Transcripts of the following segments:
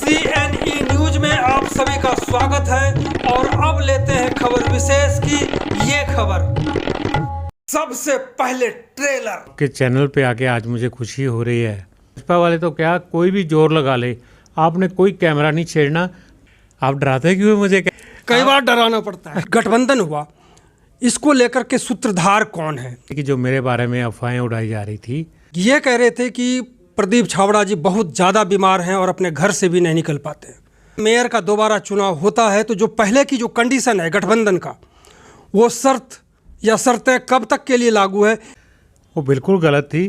CNE news में आप सभी का स्वागत है और अब लेते हैं खबर विशेष की ये खबर। सबसे पहले ट्रेलर के चैनल पे आके आज मुझे खुशी हो रही है। भाजपा वाले तो क्या कोई भी जोर लगा ले, आपने कोई कैमरा नहीं छेड़ना। आप डराते क्यों मुझे? कई बार डराना पड़ता है। गठबंधन हुआ, इसको लेकर के सूत्रधार कौन है? कि जो मेरे बारे में अफवाहें उड़ाई जा रही थी, ये कह रहे थे कि प्रदीप छाबड़ा जी बहुत ज़्यादा बीमार हैं और अपने घर से भी नहीं निकल पाते। मेयर का दोबारा चुनाव होता है तो जो पहले की जो कंडीशन है गठबंधन का, वो शर्त या शर्तें कब तक के लिए लागू है? वो बिल्कुल गलत थी।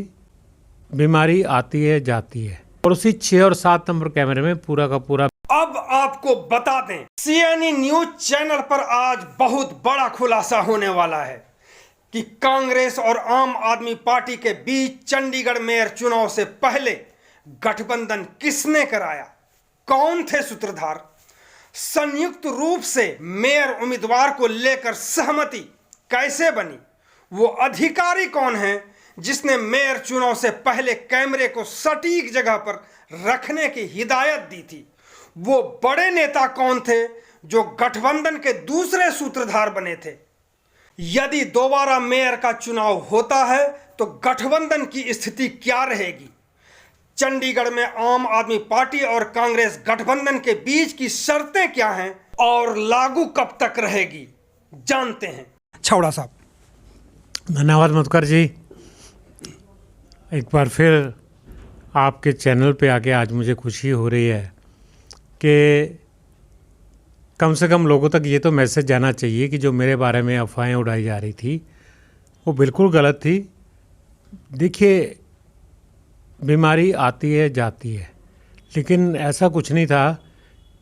बीमारी आती है जाती है और उसी 6 और 7 नंबर कैमरे में पूरा का पूरा। अब आपको बता दें, CNE न्यूज चैनल पर आज बहुत बड़ा खुलासा होने वाला है कि कांग्रेस और आम आदमी पार्टी के बीच चंडीगढ़ मेयर चुनाव से पहले गठबंधन किसने कराया, कौन थे सूत्रधार, संयुक्त रूप से मेयर उम्मीदवार को लेकर सहमति कैसे बनी, वो अधिकारी कौन है जिसने मेयर चुनाव से पहले कैमरे को सटीक जगह पर रखने की हिदायत दी थी, वो बड़े नेता कौन थे जो गठबंधन के दूसरे सूत्रधार बने थे। यदि दोबारा मेयर का चुनाव होता है तो गठबंधन की स्थिति क्या रहेगी, चंडीगढ़ में आम आदमी पार्टी और कांग्रेस गठबंधन के बीच की शर्तें क्या हैं और लागू कब तक रहेगी, जानते हैं। छाबड़ा साहब, धन्यवाद मधुकर जी। एक बार फिर आपके चैनल पे आके आज मुझे खुशी हो रही है कि कम से कम लोगों तक ये तो मैसेज जाना चाहिए कि जो मेरे बारे में अफवाहें उड़ाई जा रही थी वो बिल्कुल गलत थी। देखिए, बीमारी आती है जाती है, लेकिन ऐसा कुछ नहीं था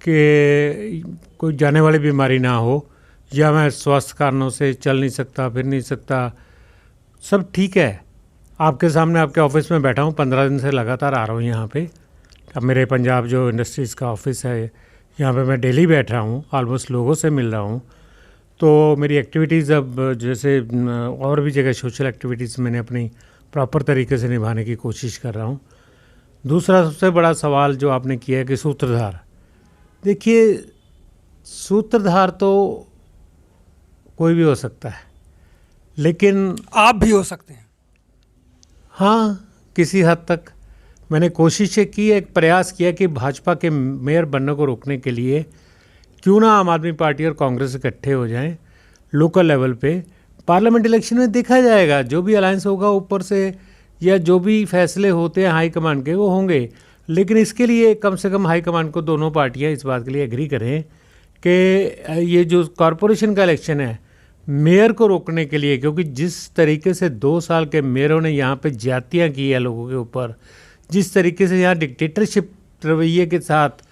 कि कोई जाने वाली बीमारी ना हो या मैं स्वास्थ्य कारणों से चल नहीं सकता, फिर नहीं सकता। सब ठीक है। आपके सामने आपके ऑफिस में बैठा हूँ, 15 दिन से लगातार आ रहा हूँ यहाँ पे। अब मेरे पंजाब जो इंडस्ट्रीज़ का ऑफिस है, यहाँ पे मैं डेली बैठ रहा हूँ, ऑलमोस्ट लोगों से मिल रहा हूँ। तो मेरी एक्टिविटीज़ अब जैसे और भी जगह सोशल एक्टिविटीज़ मैंने अपनी प्रॉपर तरीके से निभाने की कोशिश कर रहा हूँ। दूसरा सबसे बड़ा सवाल जो आपने किया है कि सूत्रधार, देखिए सूत्रधार तो कोई भी हो सकता है, लेकिन आप भी हो सकते हैं। हाँ, किसी हद तक मैंने कोशिशें की, एक प्रयास किया कि भाजपा के मेयर बनने को रोकने के लिए क्यों ना आम आदमी पार्टी और कांग्रेस इकट्ठे हो जाएं लोकल लेवल पे। पार्लियामेंट इलेक्शन में देखा जाएगा, जो भी अलायंस होगा ऊपर से या जो भी फैसले होते हैं हाईकमान के वो होंगे, लेकिन इसके लिए कम से कम हाईकमान को दोनों पार्टियां इस बात के लिए एग्री करें कि ये जो कॉरपोरेशन का इलेक्शन है मेयर को रोकने के लिए, क्योंकि जिस तरीके से 2 साल के मेयरों ने यहाँ पे ज्यादतियाँ की है लोगों के ऊपर, जिस तरीके से यहाँ डिक्टेटरशिप रवैये के साथ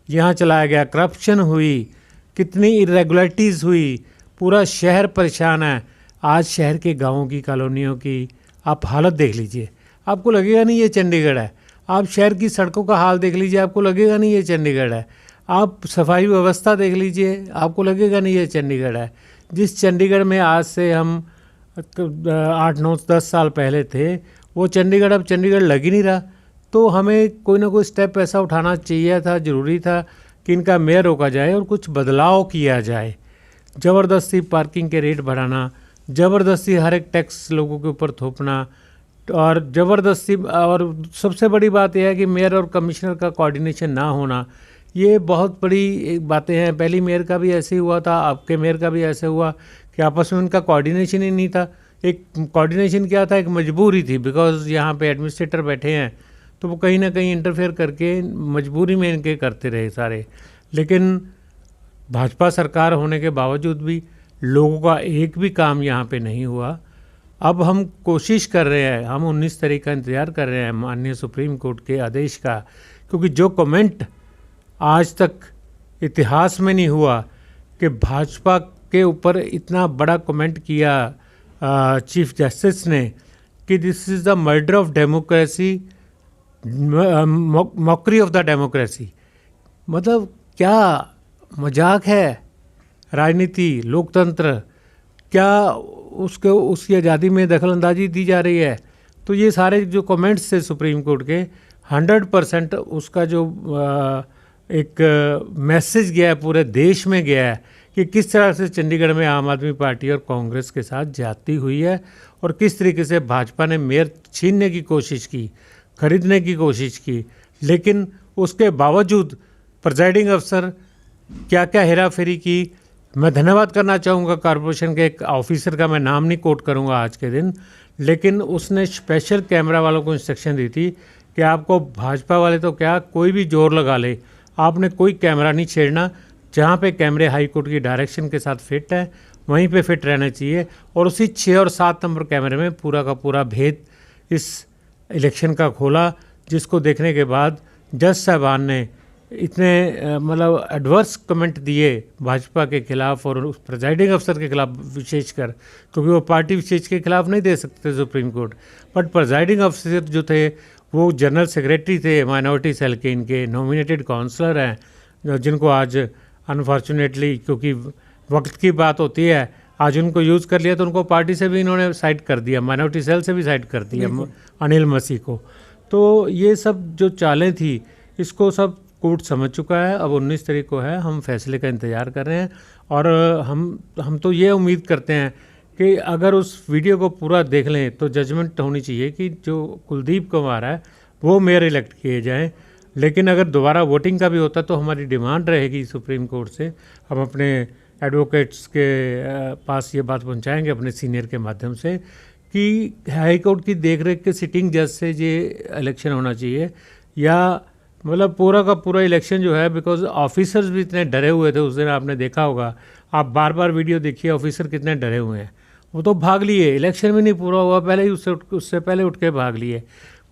यहाँ चलाया गया, करप्शन हुई, कितनी इरेगुलरिटीज़ हुई, पूरा शहर परेशान है। आज शहर के गाँवों की, कॉलोनियों की आप हालत देख लीजिए, आपको लगेगा नहीं ये चंडीगढ़ है। आप शहर की सड़कों का हाल देख लीजिए, आपको लगेगा नहीं ये चंडीगढ़ है। आप सफाई व्यवस्था देख लीजिए, आपको लगेगा नहीं ये चंडीगढ़ है। जिस चंडीगढ़ में आज से हम 8, 9, 10 साल पहले थे, वो चंडीगढ़ अब चंडीगढ़ लग ही नहीं रहा। तो हमें कोई ना कोई स्टेप ऐसा उठाना चाहिए था, ज़रूरी था कि इनका मेयर रोका जाए और कुछ बदलाव किया जाए। ज़बरदस्ती पार्किंग के रेट बढ़ाना, ज़बरदस्ती हर एक टैक्स लोगों के ऊपर थोपना और ज़बरदस्ती, और सबसे बड़ी बात यह है कि मेयर और कमिश्नर का कोऑर्डिनेशन ना होना, ये बहुत बड़ी बातें हैं। पहली मेयर का भी ऐसे ही हुआ था, आपके मेयर का भी ऐसे हुआ कि आपस में उनका कोऑर्डिनेशन ही नहीं था। एक कोऑर्डिनेशन क्या था, एक मजबूरी थी, बिकॉज यहाँ पे एडमिनिस्ट्रेटर बैठे हैं तो वो कहीं ना कहीं इंटरफेयर करके मजबूरी में इनके करते रहे सारे। लेकिन भाजपा सरकार होने के बावजूद भी लोगों का एक भी काम यहाँ पे नहीं हुआ। अब हम कोशिश कर रहे हैं, हम 19 तारीख का इंतज़ार कर रहे हैं माननीय सुप्रीम कोर्ट के आदेश का, क्योंकि जो कमेंट आज तक इतिहास में नहीं हुआ कि भाजपा के ऊपर इतना बड़ा कमेंट किया चीफ जस्टिस ने कि this is the murder of democracy, mockery of the democracy. मतलब क्या मजाक है राजनीति, लोकतंत्र, क्या उसकी आज़ादी में दखलंदाजी दी जा रही है? तो ये सारे जो कमेंट्स थे सुप्रीम कोर्ट के, 100% उसका जो एक मैसेज गया है, पूरे देश में गया है कि किस तरह से चंडीगढ़ में आम आदमी पार्टी और कांग्रेस के साथ ज्यादती हुई है और किस तरीके से भाजपा ने मेयर छीनने की कोशिश की, खरीदने की कोशिश की, लेकिन उसके बावजूद प्रिजाइडिंग अफसर क्या क्या हेरा फेरी की। मैं धन्यवाद करना चाहूँगा कॉरपोरेशन के एक ऑफिसर का, मैं नाम नहीं कोट करूँगा आज के दिन, लेकिन उसने स्पेशल कैमरा वालों को इंस्ट्रक्शन दी थी कि आपको भाजपा वाले तो क्या कोई भी जोर लगा ले, आपने कोई कैमरा नहीं छेड़ना, जहाँ पे कैमरे हाई कोर्ट की डायरेक्शन के साथ फिट है वहीं पे फिट रहना चाहिए। और उसी 6 और 7 नंबर कैमरे में पूरा का पूरा भेद इस इलेक्शन का खोला, जिसको देखने के बाद जज साहबान ने इतने मतलब एडवर्स कमेंट दिए भाजपा के खिलाफ और उस प्रिजाइडिंग अफसर के खिलाफ विशेषकर, क्योंकि वो पार्टी विशेष के खिलाफ नहीं दे सकते सुप्रीम कोर्ट, बट प्रिजाइडिंग अफसर जो थे वो जनरल सेक्रेटरी थे माइनॉरिटी सेल के, इनके नॉमिनेटेड काउंसलर हैं, जिनको आज अनफॉर्चुनेटली क्योंकि वक्त की बात होती है आज उनको यूज़ कर लिया, तो उनको पार्टी से भी इन्होंने साइड कर दिया, माइनॉरिटी सेल से भी साइड कर दिया अनिल मसीह को। तो ये सब जो चालें थी इसको सब कोर्ट समझ चुका है। अब 19 तारीख को है, हम फैसले का इंतज़ार कर रहे हैं और हम तो ये उम्मीद करते हैं कि अगर उस वीडियो को पूरा देख लें तो जजमेंट होनी चाहिए कि जो कुलदीप कुमार है वो मेयर इलेक्ट किए जाएं। लेकिन अगर दोबारा वोटिंग का भी होता तो हमारी डिमांड रहेगी सुप्रीम कोर्ट से, हम अपने एडवोकेट्स के पास ये बात पहुंचाएंगे अपने सीनियर के माध्यम से कि हाई कोर्ट की देखरेख के सिटिंग जज से ये इलेक्शन होना चाहिए, या मतलब पूरा का पूरा इलेक्शन जो है, बिकॉज ऑफिसर्स भी इतने डरे हुए थे उस दिन, आपने देखा होगा, आप बार बार वीडियो देखिए, ऑफिसर कितने डरे हुए हैं, वो तो भाग लिए, इलेक्शन भी नहीं पूरा हुआ पहले ही उससे पहले उठ के भाग लिए,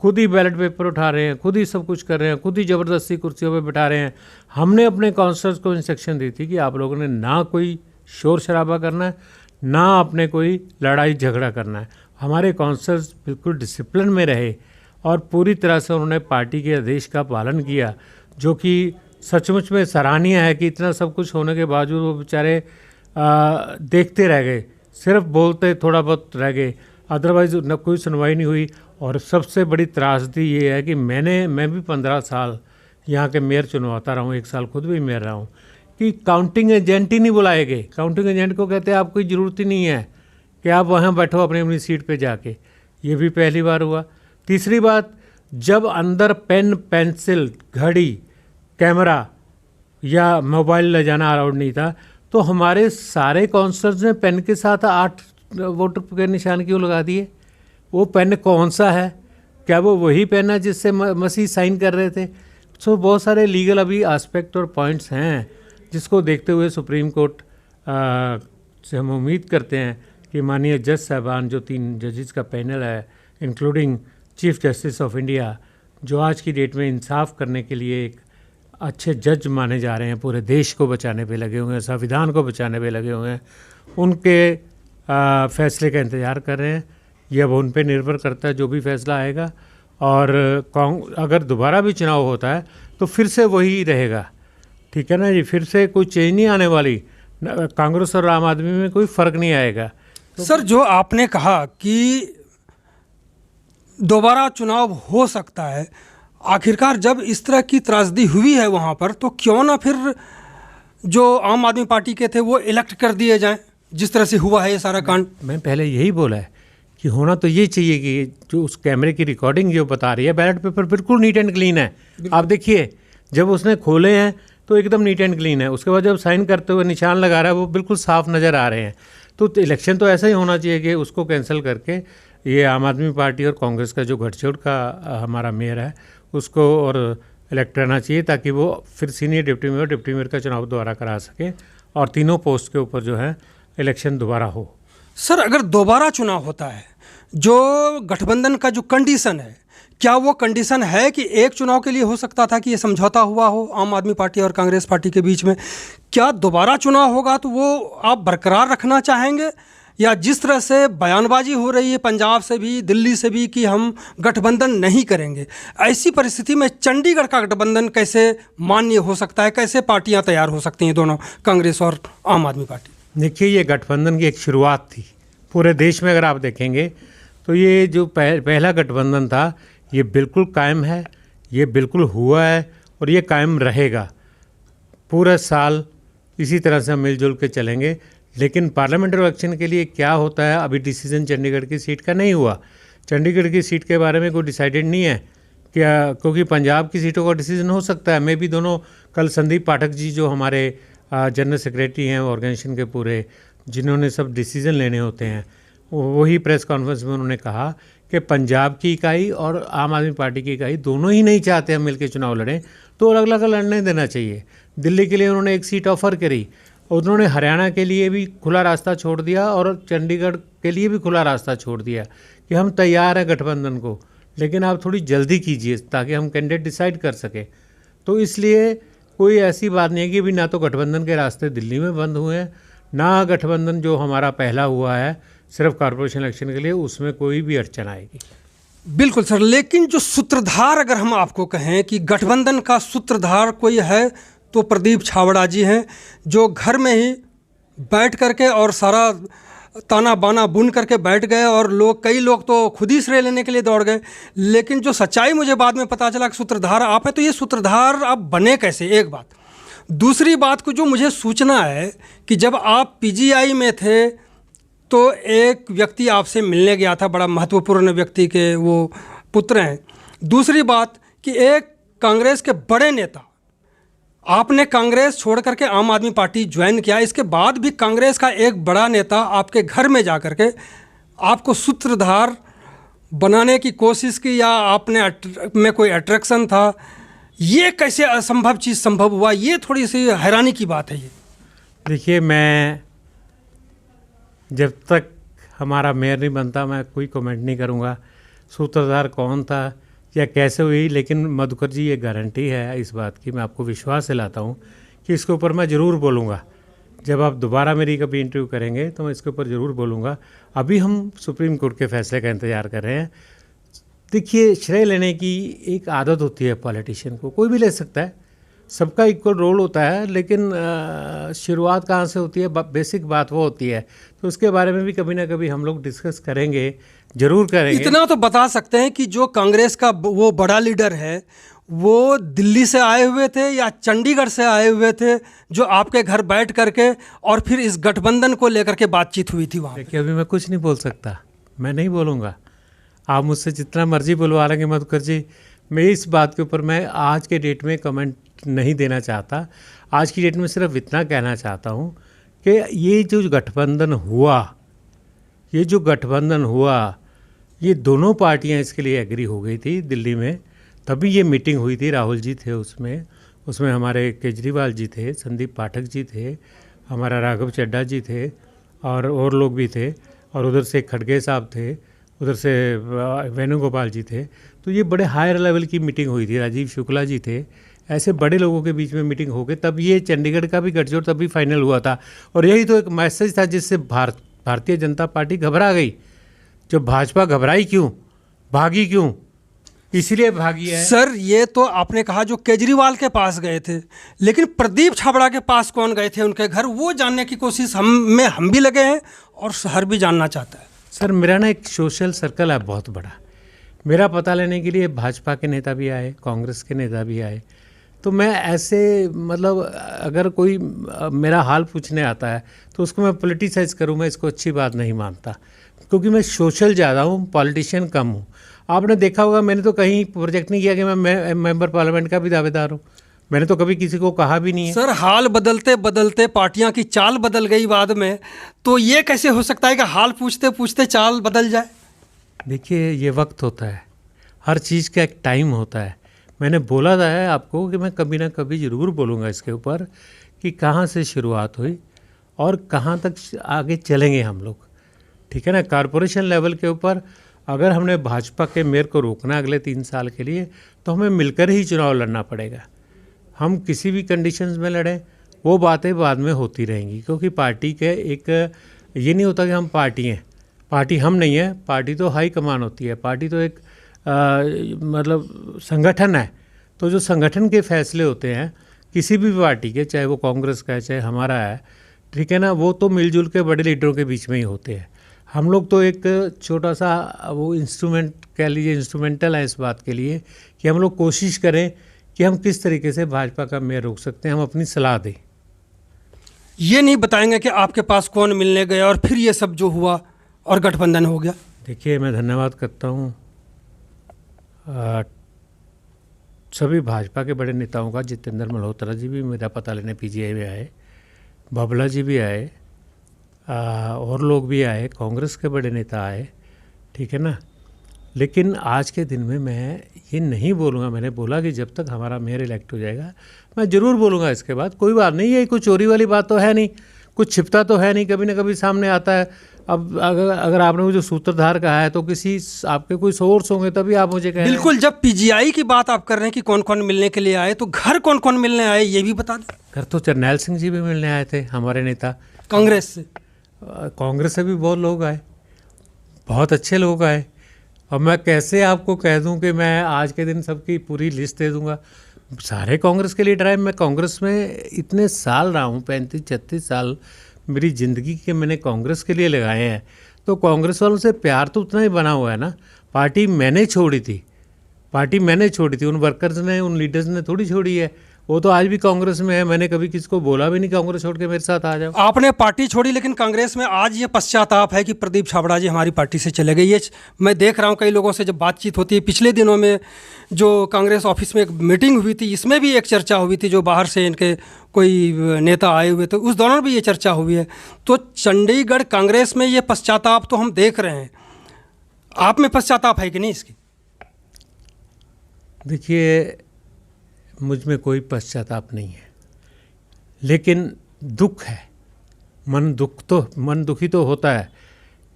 खुद ही बैलेट पेपर उठा रहे हैं, खुद ही सब कुछ कर रहे हैं, खुद ही ज़बरदस्ती कुर्सियों पे बिठा रहे हैं। हमने अपने काउंसलर्स को इंस्ट्रक्शन दी थी कि आप लोगों ने ना कोई शोर शराबा करना है, ना अपने कोई लड़ाई झगड़ा करना है। हमारे काउंसलर्स बिल्कुल डिसिप्लिन में रहे और पूरी तरह से उन्होंने पार्टी के आदेश का पालन किया, जो कि सचमुच में सराहनीय है कि इतना सब कुछ होने के बावजूद वो बेचारे देखते रह गए, सिर्फ बोलते थोड़ा बहुत रह गए, अदरवाइज़ न कोई सुनवाई नहीं हुई। और सबसे बड़ी त्रासदी ये है कि मैं भी 15 साल यहाँ के मेयर चुनवाता रहा हूँ, 1 साल खुद भी मेयर रहा हूँ, कि काउंटिंग एजेंट ही नहीं बुलाए गए। काउंटिंग एजेंट को कहते हैं आप कोई ज़रूरत ही नहीं है कि आप वहाँ बैठो अपनी अपनी सीट पे जाके, ये भी पहली बार हुआ। तीसरी बात, जब अंदर पेन, पेंसिल, घड़ी, कैमरा या मोबाइल ले जाना अलाउड नहीं था, तो हमारे सारे काउंसलर्स ने पेन के साथ 8 वोट के निशान क्यों लगा दिए? वो पेन कौन सा है? क्या वो वही पेन है जिससे मसीह साइन कर रहे थे? सो बहुत सारे लीगल अभी एस्पेक्ट और पॉइंट्स हैं जिसको देखते हुए सुप्रीम कोर्ट से हम उम्मीद करते हैं कि माननीय जज साहबान, जो 3 जजेस का पैनल है, including chief justice of India, जो आज की डेट में इंसाफ करने के लिए एक अच्छे जज माने जा रहे हैं, पूरे देश को बचाने पे लगे हुए हैं, संविधान को बचाने पे लगे हुए हैं, उनके फैसले का इंतज़ार कर रहे हैं। ये अब उन पे निर्भर करता है जो भी फैसला आएगा। और अगर दोबारा भी चुनाव होता है तो फिर से वही रहेगा, ठीक है ना जी, फिर से कोई चेंज नहीं आने वाली, कांग्रेस और आम आदमी में कोई फ़र्क नहीं आएगा। तो सर, जो आपने कहा कि दोबारा चुनाव हो सकता है, आखिरकार जब इस तरह की त्रासदी हुई है वहाँ पर, तो क्यों ना फिर जो आम आदमी पार्टी के थे वो इलेक्ट कर दिए जाएं, जिस तरह से हुआ है ये सारा कांड। मैं पहले यही बोला है कि होना तो ये चाहिए कि जो उस कैमरे की रिकॉर्डिंग जो बता रही है, बैलेट पेपर बिल्कुल नीट एंड क्लीन है। आप देखिए, जब उसने खोले हैं तो एकदम नीट एंड क्लीन है, उसके बाद जब साइन करते हुए निशान लगा रहा है वो बिल्कुल साफ नज़र आ रहे हैं। तो इलेक्शन तो ऐसा ही होना चाहिए कि उसको कैंसिल करके ये आम आदमी पार्टी और कांग्रेस का जो गठजोड़ का हमारा मेयर है उसको और इलेक्ट रहना चाहिए, ताकि वो फिर सीनियर डिप्टी मेयर का चुनाव दोबारा करा सके और तीनों पोस्ट के ऊपर जो है इलेक्शन दोबारा हो। सर, अगर दोबारा चुनाव होता है, जो गठबंधन का जो कंडीशन है, क्या वो कंडीशन है कि एक चुनाव के लिए हो सकता था कि ये समझौता हुआ हो आम आदमी पार्टी और कांग्रेस पार्टी के बीच में, क्या दोबारा चुनाव होगा तो वो आप बरकरार रखना चाहेंगे, या जिस तरह से बयानबाजी हो रही है पंजाब से भी, दिल्ली से भी, कि हम गठबंधन नहीं करेंगे, ऐसी परिस्थिति में चंडीगढ़ का गठबंधन कैसे मान्य हो सकता है? कैसे पार्टियां तैयार हो सकती हैं, दोनों कांग्रेस और आम आदमी पार्टी? देखिए, ये गठबंधन की एक शुरुआत थी पूरे देश में। अगर आप देखेंगे तो ये जो पहला गठबंधन था ये बिल्कुल कायम है, ये बिल्कुल हुआ है और ये कायम रहेगा। पूरा साल इसी तरह से हम मिलजुल के चलेंगे। लेकिन पार्लियामेंट्री इलेक्शन के लिए क्या होता है, अभी डिसीजन चंडीगढ़ की सीट का नहीं हुआ। चंडीगढ़ की सीट के बारे में कोई डिसाइडेड नहीं है क्या, क्योंकि पंजाब की सीटों का डिसीजन हो सकता है। मैं भी दोनों कल संदीप पाठक जी जो हमारे जनरल सेक्रेटरी हैं ऑर्गेनाइजेशन के पूरे, जिन्होंने सब डिसीजन लेने होते हैं, वही प्रेस कॉन्फ्रेंस में उन्होंने कहा कि पंजाब की इकाई और आम आदमी पार्टी की इकाई दोनों ही नहीं चाहते हम मिलकर चुनाव लड़ें, तो अलग अलग लड़ने देना चाहिए। दिल्ली के लिए उन्होंने एक सीट ऑफर करी, उन्होंने हरियाणा के लिए भी खुला रास्ता छोड़ दिया और चंडीगढ़ के लिए भी खुला रास्ता छोड़ दिया कि हम तैयार हैं गठबंधन को, लेकिन आप थोड़ी जल्दी कीजिए ताकि हम कैंडिडेट डिसाइड कर सकें। तो इसलिए कोई ऐसी बात नहीं है कि अभी ना तो गठबंधन के रास्ते दिल्ली में बंद हुए हैं, ना गठबंधन जो हमारा पहला हुआ है सिर्फ कॉर्पोरेशन इलेक्शन के लिए, उसमें कोई भी अड़चन आएगी। बिल्कुल सर, लेकिन जो सूत्रधार अगर हम आपको कहें कि गठबंधन का सूत्रधार कोई है तो प्रदीप छाबड़ा जी हैं, जो घर में ही बैठ करके और सारा ताना बाना बुन करके बैठ गए और कई लोग तो खुद ही श्रेय लेने के लिए दौड़ गए। लेकिन जो सच्चाई मुझे बाद में पता चला कि सूत्रधार आप हैं, तो ये सूत्रधार आप बने कैसे, एक बात। दूसरी बात को जो मुझे सूचना है कि जब आप पीजीआई में थे तो एक व्यक्ति आपसे मिलने गया था, बड़ा महत्वपूर्ण व्यक्ति के वो पुत्र हैं। दूसरी बात कि एक कांग्रेस के बड़े नेता, आपने कांग्रेस छोड़ करके आम आदमी पार्टी ज्वाइन किया, इसके बाद भी कांग्रेस का एक बड़ा नेता आपके घर में जा करके आपको सूत्रधार बनाने की कोशिश की, या आपने में कोई अट्रैक्शन था, ये कैसे असंभव चीज़ संभव हुआ? ये थोड़ी सी हैरानी की बात है। ये देखिए, मैं जब तक हमारा मेयर नहीं बनता मैं कोई कमेंट नहीं करूँगा सूत्रधार कौन था या कैसे हुई। लेकिन मधुकर जी ये गारंटी है इस बात की, मैं आपको विश्वास दिलाता हूँ कि इसके ऊपर मैं ज़रूर बोलूँगा। जब आप दोबारा मेरी कभी इंटरव्यू करेंगे तो मैं इसके ऊपर ज़रूर बोलूँगा। अभी हम सुप्रीम कोर्ट के फैसले का इंतज़ार कर रहे हैं। देखिए, श्रेय लेने की एक आदत होती है पॉलिटिशियन को, कोई भी ले सकता है, सबका इक्वल रोल होता है, लेकिन शुरुआत कहाँ से होती है, बेसिक बात वो होती है। तो उसके बारे में भी कभी ना कभी हम लोग डिस्कस करेंगे, जरूर करेंगे। इतना तो बता सकते हैं कि जो कांग्रेस का वो बड़ा लीडर है वो दिल्ली से आए हुए थे या चंडीगढ़ से आए हुए थे, जो आपके घर बैठ करके और फिर इस गठबंधन को लेकर के बातचीत हुई थी वहाँ? देखिए, अभी मैं कुछ नहीं बोल सकता, मैं नहीं बोलूँगा। आप मुझसे जितना मर्जी बुलवा लेंगे मधुकर जी, मैं इस बात के ऊपर मैं आज के डेट में कमेंट नहीं देना चाहता। आज की डेट में सिर्फ इतना कहना चाहता हूँ कि ये जो गठबंधन हुआ, ये दोनों पार्टियां इसके लिए एग्री हो गई थी दिल्ली में, तभी ये मीटिंग हुई थी। राहुल जी थे उसमें हमारे केजरीवाल जी थे, संदीप पाठक जी थे, हमारा राघव चड्ढा जी थे और लोग भी थे, और उधर से खड़गे साहब थे, उधर से वेणुगोपाल जी थे। तो ये बड़े हायर लेवल की मीटिंग हुई थी, राजीव शुक्ला जी थे, ऐसे बड़े लोगों के बीच में मीटिंग हो गई, तब ये चंडीगढ़ का भी गठजोड़ तभी फाइनल हुआ था। और यही तो एक मैसेज था जिससे भारतीय जनता पार्टी घबरा गई। जो भाजपा घबराई क्यों, भागी क्यों? इसलिए भागी है। सर, ये तो आपने कहा जो केजरीवाल के पास गए थे, लेकिन प्रदीप छाबड़ा के पास कौन गए थे उनके घर, वो जानने की कोशिश हम भी लगे हैं और शहर भी जानना चाहता है। सर, मेरा ना एक सोशल सर्कल है बहुत बड़ा, मेरा पता लेने के लिए भाजपा के नेता भी आए, कांग्रेस के नेता भी आए। तो मैं ऐसे मतलब अगर कोई मेरा हाल पूछने आता है तो उसको मैं पॉलिटिसाइज करूँ, मैं इसको अच्छी बात नहीं मानता, क्योंकि मैं सोशल ज़्यादा हूँ, पॉलिटिशियन कम हूँ। आपने देखा होगा मैंने तो कहीं प्रोजेक्ट नहीं किया कि मैं मेंबर पार्लियामेंट का भी दावेदार हूँ, मैंने तो कभी किसी को कहा भी नहीं है। सर, हाल बदलते बदलते पार्टियां की चाल बदल गई बाद में, तो ये कैसे हो सकता है कि हाल पूछते पूछते चाल बदल जाए? देखिए, ये वक्त होता है, हर चीज़ का एक टाइम होता है। मैंने बोला था है आपको कि मैं कभी ना कभी ज़रूर बोलूँगा इसके ऊपर कि कहाँ से शुरुआत हुई और कहाँ तक आगे चलेंगे हम लोग, ठीक है ना। कॉरपोरेशन लेवल के ऊपर अगर हमने भाजपा के मेयर को रोकना अगले 3 साल के लिए, तो हमें मिलकर ही चुनाव लड़ना पड़ेगा। हम किसी भी कंडीशंस में लड़ें, वो बातें बाद में होती रहेंगी, क्योंकि पार्टी के एक ये नहीं होता कि हम पार्टी हैं, पार्टी हम नहीं है, पार्टी तो हाई कमान होती है, पार्टी तो एक मतलब संगठन है। तो जो संगठन के फैसले होते हैं किसी भी पार्टी के, चाहे वो कांग्रेस का है चाहे हमारा है, ठीक है ना, वो तो मिलजुल के बड़े लीडरों के बीच में ही होते हैं। हम लोग तो एक छोटा सा वो इंस्ट्रूमेंट कह लीजिए, इंस्ट्रूमेंटल है इस बात के लिए कि हम लोग कोशिश करें कि हम किस तरीके से भाजपा का मेयर रोक सकते हैं, हम अपनी सलाह दें। ये नहीं बताएंगे कि आपके पास कौन मिलने गया और फिर ये सब जो हुआ और गठबंधन हो गया? देखिए, मैं धन्यवाद करता हूँ सभी भाजपा के बड़े नेताओं का। जितेंद्र मल्होत्रा जी भी मेरा पता लेने पीजीआई में आए, बाबला जी भी आए, और लोग भी आए, कांग्रेस के बड़े नेता आए, ठीक है ना। लेकिन आज के दिन में मैं ये नहीं बोलूँगा, मैंने बोला कि जब तक हमारा मेयर इलेक्ट हो जाएगा मैं ज़रूर बोलूँगा। इसके बाद कोई बात नहीं है, कोई चोरी वाली बात तो है नहीं, कुछ छिपता तो है नहीं, कभी ना कभी सामने आता है। अब अगर आपने वो जो सूत्रधार कहा है तो किसी आपके कोई सोर्स होंगे तभी आप मुझे कहें। बिल्कुल, जब पीजीआई की बात आप कर रहे हैं कि कौन कौन मिलने के लिए आए, तो घर कौन कौन मिलने आए ये भी बता दें। घर तो जरनैल सिंह जी भी मिलने आए थे, हमारे नेता कांग्रेस से। कांग्रेस से भी बहुत लोग आए, बहुत अच्छे लोग आए। अब मैं कैसे आपको कह दूं कि मैं आज के दिन सबकी पूरी लिस्ट दे दूंगा। सारे कांग्रेस के लीडर आए। मैं कांग्रेस में इतने साल रहा हूँ, 35-36 साल मेरी ज़िंदगी के मैंने कांग्रेस के लिए लगाए हैं, तो कांग्रेस वालों से प्यार तो उतना ही बना हुआ है ना। पार्टी मैंने छोड़ी थी, उन वर्कर्स ने, उन लीडर्स ने थोड़ी छोड़ी है। वो तो आज भी कांग्रेस में है। मैंने कभी किसी को बोला भी नहीं कांग्रेस छोड़ के मेरे साथ आ जाओ। आपने पार्टी छोड़ी, लेकिन कांग्रेस में आज ये पश्चाताप है कि प्रदीप छाबड़ा जी हमारी पार्टी से चले गए। ये मैं देख रहा हूँ कई लोगों से जब बातचीत होती है। पिछले दिनों में जो कांग्रेस ऑफिस में एक मीटिंग हुई थी, इसमें भी एक चर्चा हुई थी, जो बाहर से इनके कोई नेता आए हुए थे, उस दौरान भी ये चर्चा हुई है। तो चंडीगढ़ कांग्रेस में ये पश्चाताप तो हम देख रहे हैं, आप में पश्चाताप है कि नहीं इसकी? देखिए, मुझ में कोई पश्चाताप नहीं है, लेकिन दुख है। मन दुखी तो होता है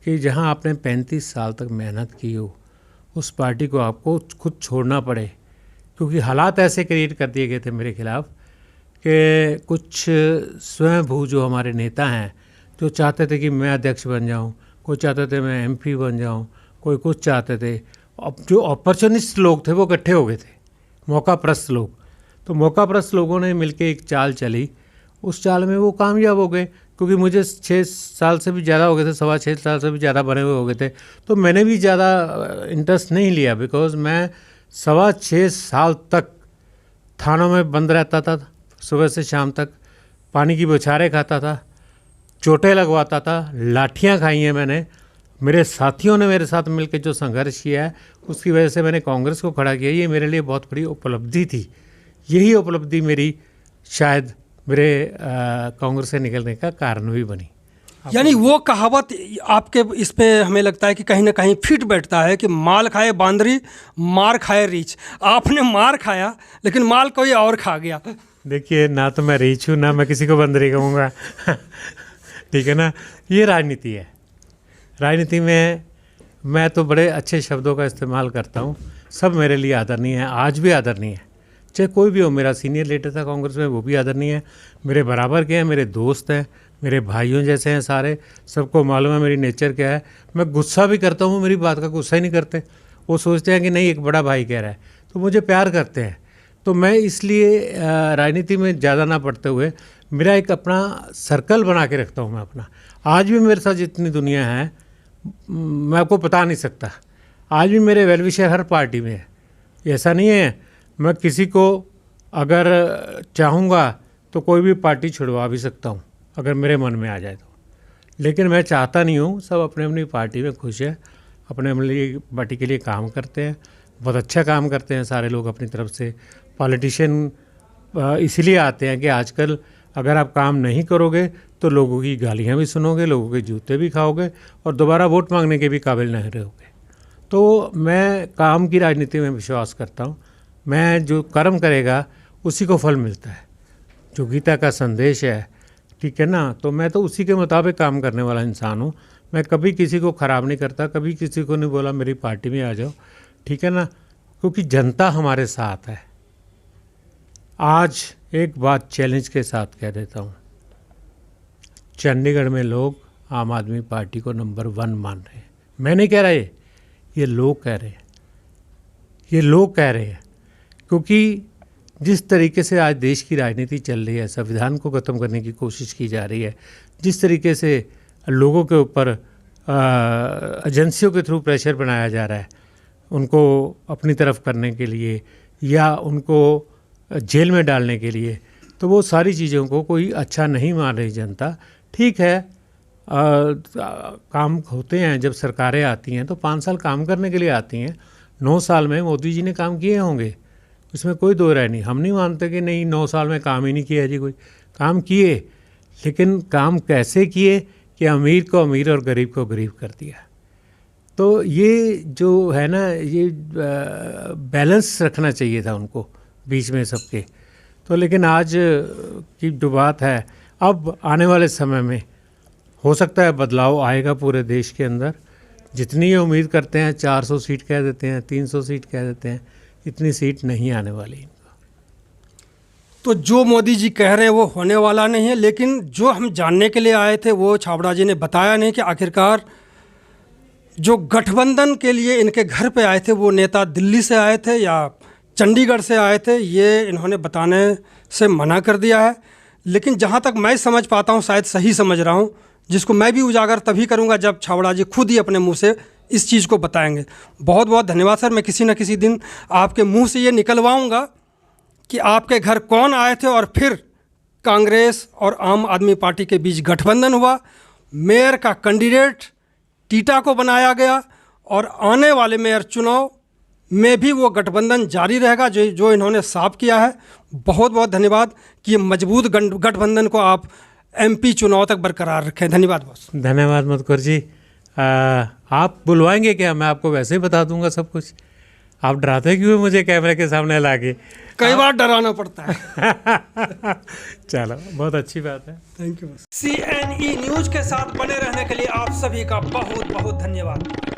कि जहां आपने 35 साल तक मेहनत की हो, उस पार्टी को आपको खुद छोड़ना पड़े, क्योंकि हालात ऐसे क्रिएट कर दिए गए थे मेरे खिलाफ कि कुछ स्वयंभू जो हमारे नेता हैं, जो चाहते थे कि मैं अध्यक्ष बन जाऊं, कोई चाहते थे मैं एमपी बन जाऊं, कोई कुछ चाहते थे। अब जो अपॉर्चुनिस्ट लोग थे वो इकट्ठे हो गए थे, मौकाप्रस्त लोग। तो मौकाप्रस्त लोगों ने मिलकर एक चाल चली, उस चाल में वो कामयाब हो गए। क्योंकि मुझे 6 साल से भी ज़्यादा हो गए थे, 6.25 साल से भी ज़्यादा बने हुए हो गए थे, तो मैंने भी ज़्यादा इंटरेस्ट नहीं लिया। बिकॉज मैं 6.25 साल तक थानों में बंद रहता था, सुबह से शाम तक पानी की बौछारें खाता था, चोटें लगवाता था, लाठियाँ खाई हैं मैंने। मेरे साथियों ने मेरे साथ मिलकर जो संघर्ष किया है, उसकी वजह से मैंने कांग्रेस को खड़ा किया। ये मेरे लिए बहुत बड़ी उपलब्धि थी। यही उपलब्धि मेरी शायद मेरे कांग्रेस से निकलने का कारण भी बनी। यानी वो कहावत आपके इस पे हमें लगता है कि कहीं ना कहीं फिट बैठता है कि माल खाए बांदरी, मार खाए रीछ। आपने मार खाया, लेकिन माल कोई और खा गया। देखिए, ना तो मैं रीछ हूँ, ना मैं किसी को बंदरी कहूँगा। ठीक है ना। ये राजनीति है। राजनीति में मैं तो बड़े अच्छे शब्दों का इस्तेमाल करता हूँ। सब मेरे लिए आदरणीय है, आज भी आदरणीय है, चाहे कोई भी हो। मेरा सीनियर लीडर था कांग्रेस में, वो भी आदरणीय है। मेरे बराबर के हैं, मेरे दोस्त हैं, मेरे भाइयों जैसे हैं सारे। सबको मालूम है मेरी नेचर क्या है। मैं गुस्सा भी करता हूँ, मेरी बात का गुस्सा ही नहीं करते। वो सोचते हैं कि नहीं, एक बड़ा भाई कह रहा है, तो मुझे प्यार करते हैं। तो मैं इसलिए राजनीति में ज़्यादा ना पड़ते हुए मेरा एक अपना सर्कल बना के रखता हूँ मैं अपना। आज भी मेरे साथ जितनी दुनिया है मैं आपको बता नहीं सकता। आज भी मेरे वेलविशर हर पार्टी में है। ऐसा नहीं है, मैं किसी को अगर चाहूँगा तो कोई भी पार्टी छुड़वा भी सकता हूँ अगर मेरे मन में आ जाए तो। लेकिन मैं चाहता नहीं हूँ। सब अपने अपनी पार्टी में खुश है, अपने अपनी पार्टी के लिए काम करते हैं, बहुत अच्छा काम करते हैं सारे लोग अपनी तरफ से। पॉलिटिशियन इसीलिए आते हैं कि आजकल अगर आप काम नहीं करोगे तो लोगों की गालियाँ भी सुनोगे, लोगों के जूते भी खाओगे और दोबारा वोट मांगने के भी काबिल नहीं रहोगे। तो मैं काम की राजनीति में विश्वास करता हूँ। मैं जो कर्म करेगा उसी को फल मिलता है, जो गीता का संदेश है, ठीक है ना। तो मैं तो उसी के मुताबिक काम करने वाला इंसान हूँ। मैं कभी किसी को ख़राब नहीं करता, कभी किसी को नहीं बोला मेरी पार्टी में आ जाओ, ठीक है ना। क्योंकि जनता हमारे साथ है। आज एक बात चैलेंज के साथ कह देता हूँ, चंडीगढ़ में लोग आम आदमी पार्टी को नंबर 1 मान रहे हैं। मैं नहीं कह रहा, ये लोग कह रहे हैं, ये लोग कह रहे हैं। क्योंकि जिस तरीके से आज देश की राजनीति चल रही है, संविधान को ख़त्म करने की कोशिश की जा रही है, जिस तरीके से लोगों के ऊपर एजेंसियों के थ्रू प्रेशर बनाया जा रहा है उनको अपनी तरफ करने के लिए, या उनको जेल में डालने के लिए, तो वो सारी चीज़ों को कोई अच्छा नहीं मान रही जनता। ठीक है, काम होते हैं, जब सरकारें आती हैं तो 5 साल काम करने के लिए आती हैं। 9 साल में मोदी जी ने काम किए होंगे, उसमें कोई दो राय नहीं। हम नहीं मानते कि नहीं 9 साल में काम ही नहीं किया जी, कोई काम किए, लेकिन काम कैसे किए कि अमीर को अमीर और गरीब को गरीब कर दिया। तो ये जो है ना, ये बैलेंस रखना चाहिए था उनको बीच में सबके। तो लेकिन आज की जो बात है, अब आने वाले समय में हो सकता है बदलाव आएगा पूरे देश के अंदर। जितनी ये उम्मीद करते हैं 400 सीट कह देते हैं, 300 सीट कह देते हैं, इतनी सीट नहीं आने वाली इनको। तो जो मोदी जी कह रहे हैं वो होने वाला नहीं है, लेकिन जो हम जानने के लिए आए थे वो छाबड़ा जी ने बताया नहीं कि आखिरकार जो गठबंधन के लिए इनके घर पे आए थे वो नेता दिल्ली से आए थे या चंडीगढ़ से आए थे, ये इन्होंने बताने से मना कर दिया है। लेकिन जहाँ तक मैं समझ पाता हूँ, शायद सही समझ रहा हूँ, जिसको मैं भी उजागर तभी करूँगा जब छाबड़ा जी खुद ही अपने मुंह से इस चीज़ को बताएंगे। बहुत बहुत धन्यवाद सर। मैं किसी न किसी दिन आपके मुंह से ये निकलवाऊँगा कि आपके घर कौन आए थे और फिर कांग्रेस और आम आदमी पार्टी के बीच गठबंधन हुआ, मेयर का कैंडिडेट टीटा को बनाया गया और आने वाले मेयर चुनाव में भी वो गठबंधन जारी रहेगा जो इन्होंने साफ किया है। बहुत बहुत धन्यवाद कि ये मजबूत गठबंधन को आप एमपी चुनाव तक बरकरार रखें। धन्यवाद बॉस। धन्यवाद मधुकर जी। आप बुलवाएंगे क्या? मैं आपको वैसे ही बता दूंगा सब कुछ। आप डराते क्यों मुझे कैमरे के सामने लाके? कई बार डराना पड़ता है। चलो, बहुत अच्छी बात है। Thank you. CNE न्यूज के साथ बने रहने के लिए आप सभी का बहुत बहुत धन्यवाद।